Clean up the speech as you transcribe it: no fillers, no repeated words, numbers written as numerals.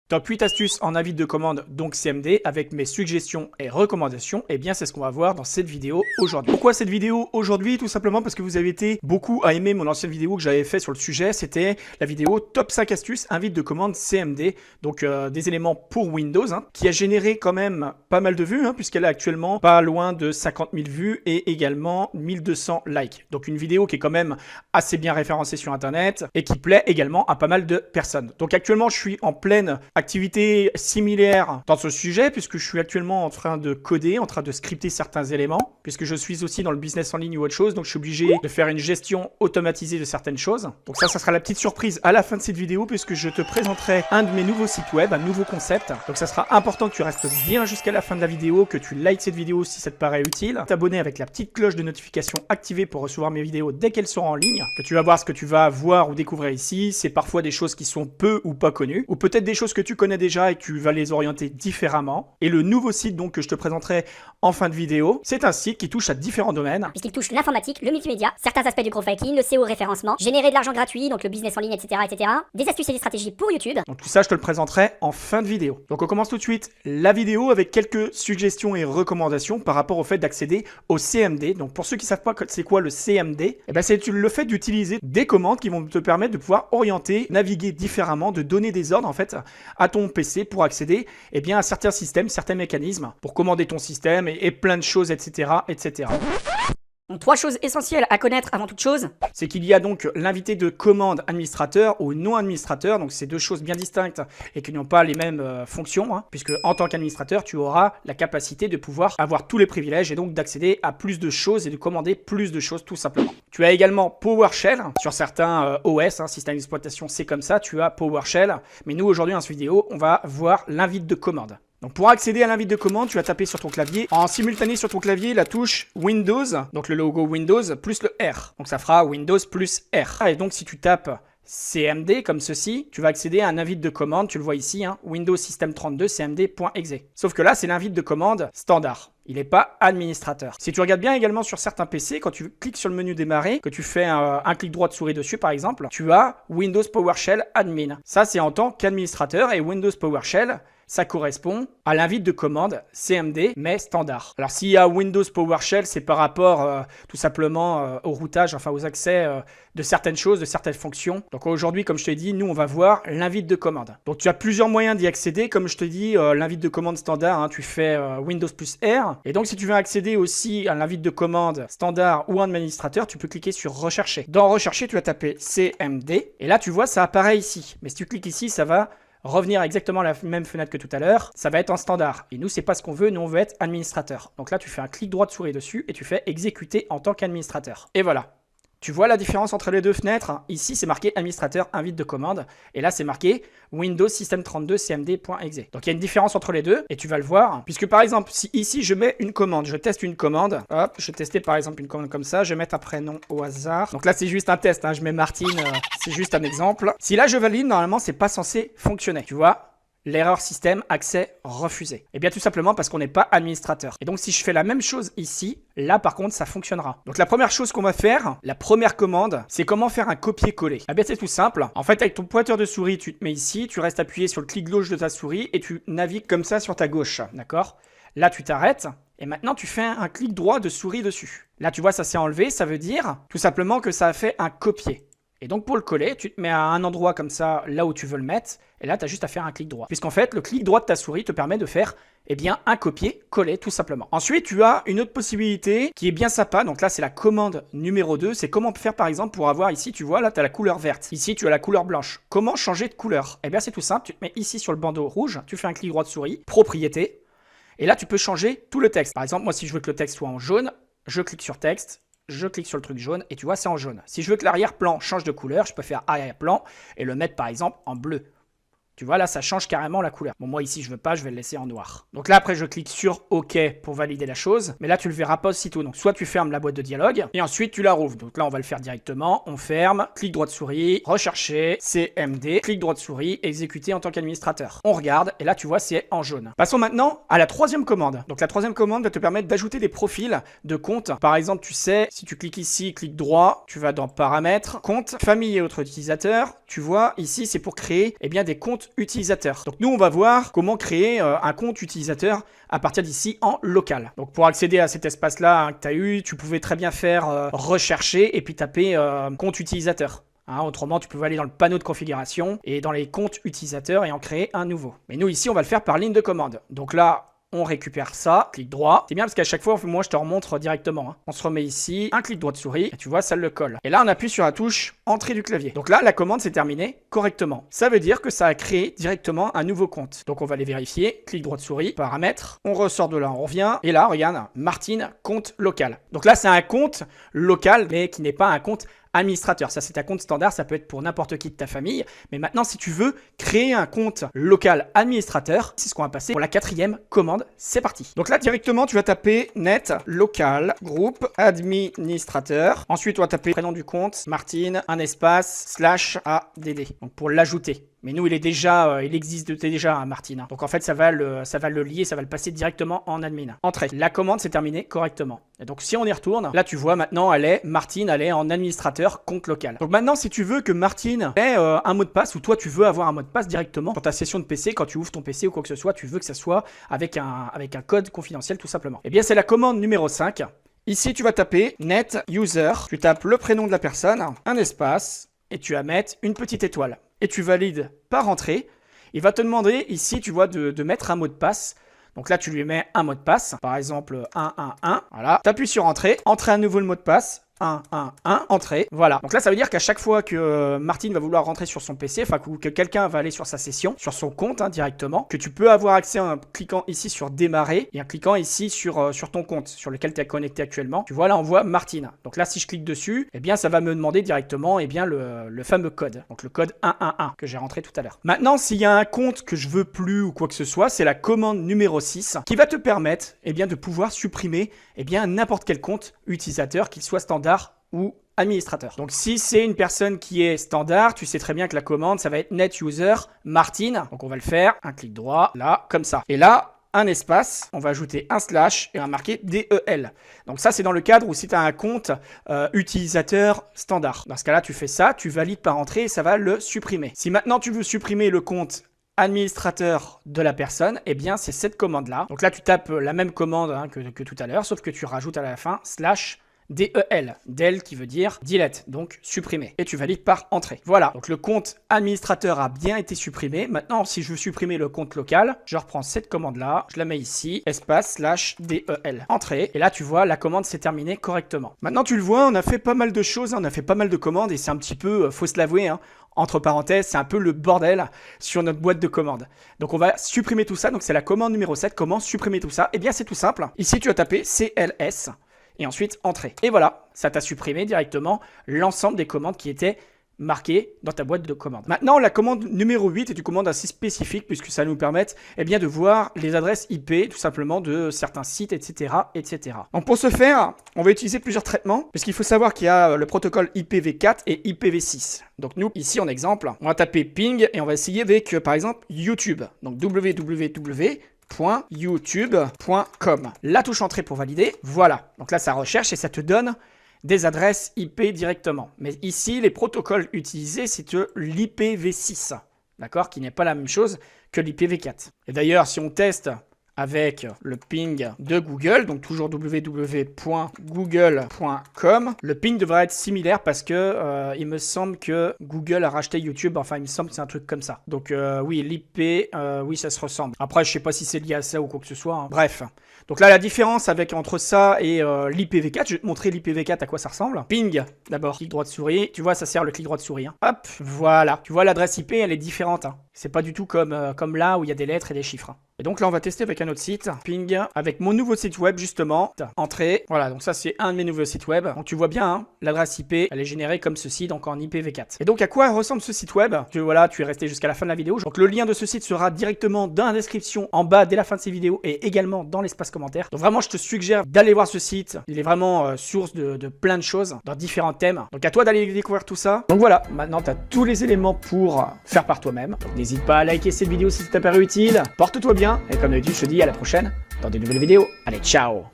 Top 8 astuces en invite de commande, donc CMD, avec mes suggestions et recommandations, et bien c'est ce qu'on va voir dans cette vidéo aujourd'hui. Pourquoi cette vidéo aujourd'hui? Tout simplement parce que vous avez été beaucoup à aimer mon ancienne vidéo que j'avais fait sur le sujet, c'était la vidéo Top 5 astuces invite de commande CMD, donc des éléments pour Windows, qui a généré quand même pas mal de vues, puisqu'elle est actuellement pas loin de 50 000 vues et également 1200 likes. Donc une vidéo qui est quand même assez bien référencée sur internet et qui plaît également à pas mal de personnes. Donc actuellement je suis en pleine activité similaire dans ce sujet, puisque je suis actuellement en train de coder, en train de scripter certains éléments, puisque je suis aussi dans le business en ligne ou autre chose, donc je suis obligé de faire une gestion automatisée de certaines choses. Donc ça sera la petite surprise à la fin de cette vidéo, puisque je te présenterai un de mes nouveaux sites web, un nouveau concept. Donc ça sera important que tu restes bien jusqu'à la fin de la vidéo, que tu likes cette vidéo si ça te paraît utile, t'abonner avec la petite cloche de notification activée pour recevoir mes vidéos dès qu'elles seront en ligne, que tu vas voir ce que tu vas voir ou découvrir ici. C'est parfois des choses qui sont peu ou pas connues, ou peut-être des choses que tu connais déjà et que tu vas les orienter différemment. Et le nouveau site donc que je te présenterai en fin de vidéo, c'est un site qui touche à différents domaines. Puisqu'il touche l'informatique, le multimédia, certains aspects du crowdfunding, le SEO référencement, générer de l'argent gratuit, donc le business en ligne, etc., etc. Des astuces et des stratégies pour YouTube. Donc tout ça, je te le présenterai en fin de vidéo. Donc on commence tout de suite la vidéo avec quelques suggestions et recommandations par rapport au fait d'accéder au CMD. Donc pour ceux qui ne savent pas c'est quoi le CMD, c'est le fait d'utiliser des commandes qui vont te permettre de pouvoir orienter, naviguer différemment, de donner des ordres en fait à ton PC pour accéder à certains systèmes, certains mécanismes, pour commander ton système et plein de choses, etc., etc. Donc 3 choses essentielles à connaître avant toute chose. C'est qu'il y a donc l'invité de commande administrateur ou non administrateur. Donc c'est deux choses bien distinctes et qui n'ont pas les mêmes fonctions. Puisque en tant qu'administrateur, tu auras la capacité de pouvoir avoir tous les privilèges et donc d'accéder à plus de choses et de commander plus de choses tout simplement. Tu as également PowerShell. Sur certains OS, système d'exploitation, c'est comme ça. Tu as PowerShell. Mais nous aujourd'hui dans cette vidéo, on va voir l'invite de commande. Donc pour accéder à l'invite de commande, tu vas taper sur ton clavier, en simultané sur ton clavier, la touche Windows, donc le logo Windows, plus le R. Donc ça fera Windows plus R. Et donc si tu tapes CMD comme ceci, tu vas accéder à un invite de commande, tu le vois ici, Windows System 32 cmd.exe. Sauf que là, c'est l'invite de commande standard. Il n'est pas administrateur. Si tu regardes bien également sur certains PC, quand tu cliques sur le menu démarrer, que tu fais un clic droit de souris dessus par exemple, tu as Windows PowerShell Admin. Ça, c'est en tant qu'administrateur et Windows PowerShell, ça correspond à l'invite de commande CMD, mais standard. Alors s'il y a Windows PowerShell, c'est par rapport tout simplement au routage, aux accès de certaines choses, de certaines fonctions. Donc aujourd'hui, comme je te dis, nous on va voir l'invite de commande. Donc tu as plusieurs moyens d'y accéder. Comme je te dis, l'invite de commande standard, tu fais Windows plus R. Et donc si tu veux accéder aussi à l'invite de commande standard ou administrateur, tu peux cliquer sur rechercher. Dans rechercher, tu vas taper CMD. Et là, tu vois, ça apparaît ici. Mais si tu cliques ici, ça va revenir exactement à la même fenêtre que tout à l'heure, ça va être en standard. Et nous, c'est pas ce qu'on veut, nous on veut être administrateur. Donc là, tu fais un clic droit de souris dessus et tu fais exécuter en tant qu'administrateur. Et voilà. Tu vois la différence entre les deux fenêtres? Ici, c'est marqué administrateur invite de commande. Et là, c'est marqué Windows System 32 cmd.exe. Donc, il y a une différence entre les deux et tu vas le voir. Puisque par exemple, si ici, je mets une commande, je teste une commande. Hop, je vais tester par exemple une commande comme ça. Je vais mettre un prénom au hasard. Donc là, c'est juste un test. Je mets Martine. C'est juste un exemple. Si là, je valide, normalement, c'est pas censé fonctionner. Tu vois? L'erreur système, accès refusé. Et bien tout simplement parce qu'on n'est pas administrateur. Et donc si je fais la même chose ici, là par contre ça fonctionnera. Donc la première chose qu'on va faire, la première commande, c'est comment faire un copier-coller. Eh bien c'est tout simple. En fait avec ton pointeur de souris, tu te mets ici, tu restes appuyé sur le clic gauche de ta souris et tu navigues comme ça sur ta gauche. D'accord? Là tu t'arrêtes. Et maintenant, tu fais un clic droit de souris dessus. Là tu vois ça s'est enlevé, ça veut dire tout simplement que ça a fait un copier. Et donc pour le coller, tu te mets à un endroit comme ça, là où tu veux le mettre, et là tu as juste à faire un clic droit. Puisqu'en fait, le clic droit de ta souris te permet de faire un copier-coller tout simplement. Ensuite, tu as une autre possibilité qui est bien sympa, donc là c'est la commande numéro 2, c'est comment faire par exemple pour avoir ici, tu vois, là tu as la couleur verte, ici tu as la couleur blanche. Comment changer de couleur? Eh bien c'est tout simple, tu te mets ici sur le bandeau rouge, tu fais un clic droit de souris, propriété, et là tu peux changer tout le texte. Par exemple, moi si je veux que le texte soit en jaune, je clique sur texte, je clique sur le truc jaune et tu vois c'est en jaune. Si je veux que l'arrière-plan change de couleur, je peux faire arrière-plan et le mettre par exemple en bleu. Tu vois là ça change carrément la couleur. Bon moi ici je veux pas, je vais le laisser en noir. Donc là après je clique sur OK pour valider la chose. Mais là tu le verras pas aussitôt. Donc soit tu fermes la boîte de dialogue et ensuite tu la rouvres. Donc là on va le faire directement. On ferme, clic droit de souris, rechercher, CMD, clic droit de souris, exécuter en tant qu'administrateur. On regarde et là tu vois c'est en jaune. Passons maintenant à la troisième commande. Donc la troisième commande va te permettre d'ajouter des profils de compte. Par exemple tu sais, si tu cliques ici, clic droit, tu vas dans paramètres, compte, famille et autres utilisateurs. tu vois, ici, c'est pour créer des comptes utilisateurs. Donc nous, on va voir comment créer un compte utilisateur à partir d'ici en local. Donc pour accéder à cet espace-là que tu as eu, tu pouvais très bien faire rechercher et puis taper compte utilisateur. Autrement, tu peux aller dans le panneau de configuration et dans les comptes utilisateurs et en créer un nouveau. Mais nous, ici, on va le faire par ligne de commande. Donc là, on récupère ça, clic droit. C'est bien parce qu'à chaque fois, moi, je te remontre directement. On se remet ici, un clic droit de souris, et tu vois, ça le colle. Et là, on appuie sur la touche entrée du clavier. Donc là, la commande s'est terminée correctement. Ça veut dire que ça a créé directement un nouveau compte. Donc on va les vérifier, clic droit de souris, paramètres. On ressort de là, on revient. Et là, regarde, Martine, compte local. Donc là, c'est un compte local, mais qui n'est pas un compte administrateur. Ça, c'est un compte standard, ça peut être pour n'importe qui de ta famille. Mais maintenant, si tu veux créer un compte local administrateur, c'est ce qu'on va passer pour la 4e commande. C'est parti. Donc là, directement, tu vas taper net local groupe administrateur. Ensuite, on va taper prénom du compte, Martine, un espace, /add. Donc pour l'ajouter. Mais nous, il existe déjà, Martine. Donc en fait, ça va le lier, ça va le passer directement en admin. Entrée. La commande s'est terminée correctement. Et donc si on y retourne, là tu vois maintenant, Martine, elle est en administrateur compte local. Donc maintenant, si tu veux que Martine ait un mot de passe, ou toi tu veux avoir un mot de passe directement dans ta session de PC, quand tu ouvres ton PC ou quoi que ce soit, tu veux que ça soit avec un code confidentiel tout simplement. Eh bien, c'est la commande numéro 5. Ici, tu vas taper net user. Tu tapes le prénom de la personne, un espace, et tu vas mettre une petite étoile. Et tu valides par entrée. Il va te demander ici, tu vois, de mettre un mot de passe. Donc là, tu lui mets un mot de passe. Par exemple, 111. Voilà. Tu appuies sur entrée. Entrer à nouveau le mot de passe. 111, entrée. Voilà. Donc là, ça veut dire qu'à chaque fois que Martine va vouloir rentrer sur son PC, enfin que quelqu'un va aller sur sa session, sur son compte directement, que tu peux avoir accès en cliquant ici sur démarrer et en cliquant ici sur ton compte sur lequel tu es connecté actuellement. Tu vois là, on voit Martine. Donc là, si je clique dessus, eh bien, ça va me demander directement le fameux code. Donc le code 111 que j'ai rentré tout à l'heure. Maintenant, s'il y a un compte que je veux plus ou quoi que ce soit, c'est la commande numéro 6 qui va te permettre de pouvoir supprimer n'importe quel compte utilisateur, qu'il soit standard ou administrateur. Donc si c'est une personne qui est standard, tu sais très bien que la commande, ça va être net user Martine. Donc on va le faire, un clic droit, là, comme ça. Et là, un espace, on va ajouter un slash et on va marquer DEL. Donc ça, c'est dans le cadre où si tu as un compte utilisateur standard. Dans ce cas-là, tu fais ça, tu valides par entrée et ça va le supprimer. Si maintenant tu veux supprimer le compte administrateur de la personne, eh bien c'est cette commande-là. Donc là, tu tapes la même commande que tout à l'heure, sauf que tu rajoutes à la fin slash DEL, DEL qui veut dire delete, donc supprimer. Et tu valides par entrée. Voilà, donc le compte administrateur a bien été supprimé. Maintenant, si je veux supprimer le compte local, je reprends cette commande-là, je la mets ici, espace slash DEL, entrée. Et là, tu vois, la commande s'est terminée correctement. Maintenant, tu le vois, on a fait pas mal de choses, on a fait pas mal de commandes et c'est un petit peu, faut se l'avouer, entre parenthèses, c'est un peu le bordel sur notre boîte de commandes. Donc on va supprimer tout ça, donc c'est la commande numéro 7, comment supprimer tout ça? Eh bien, c'est tout simple. Ici, tu vas taper CLS. Et ensuite, entrée. Et voilà, ça t'a supprimé directement l'ensemble des commandes qui étaient marquées dans ta boîte de commandes. Maintenant, la commande numéro 8 est une commande assez spécifique puisque ça nous permet de voir les adresses IP tout simplement de certains sites, etc., etc. Donc pour ce faire, on va utiliser plusieurs traitements puisqu'il faut savoir qu'il y a le protocole IPv4 et IPv6. Donc nous, ici en exemple, on va taper ping et on va essayer avec par exemple YouTube. Donc www.youtube.com. La touche entrée pour valider. Voilà. Donc là, ça recherche et ça te donne des adresses IP directement. Mais ici, les protocoles utilisés, c'est l'IPv6. D'accord? Qui n'est pas la même chose que l'IPv4. Et d'ailleurs, si on teste avec le ping de Google, donc toujours www.google.com. Le ping devrait être similaire parce que il me semble que Google a racheté YouTube, enfin il me semble que c'est un truc comme ça. Donc oui, l'IP, oui ça se ressemble. Après je sais pas si c'est lié à ça ou quoi que ce soit, Bref. Donc là la différence entre ça et l'IPv4, je vais te montrer l'IPv4 à quoi ça ressemble. Ping, d'abord, clic droit de souris, tu vois ça sert le clic droit de souris. Hop, voilà. Tu vois l'adresse IP elle est différente. C'est pas du tout comme là où il y a des lettres et des chiffres. Et donc là, on va tester avec un autre site, ping, avec mon nouveau site web justement, entrée. Voilà, donc ça c'est un de mes nouveaux sites web. Donc tu vois bien, l'adresse IP, elle est générée comme ceci, donc en IPv4. Et donc à quoi ressemble ce site web? Voilà, tu es resté jusqu'à la fin de la vidéo. Donc le lien de ce site sera directement dans la description, en bas dès la fin de ces vidéos et également dans l'espace commentaire. Donc vraiment, je te suggère d'aller voir ce site. Il est vraiment source de plein de choses dans différents thèmes. Donc à toi d'aller découvrir tout ça. Donc voilà, maintenant tu as tous les éléments pour faire par toi-même. N'hésite pas à liker cette vidéo si ça t'a paru utile. Porte-toi bien. Et comme d'habitude, je te dis à la prochaine dans de nouvelles vidéos. Allez, ciao!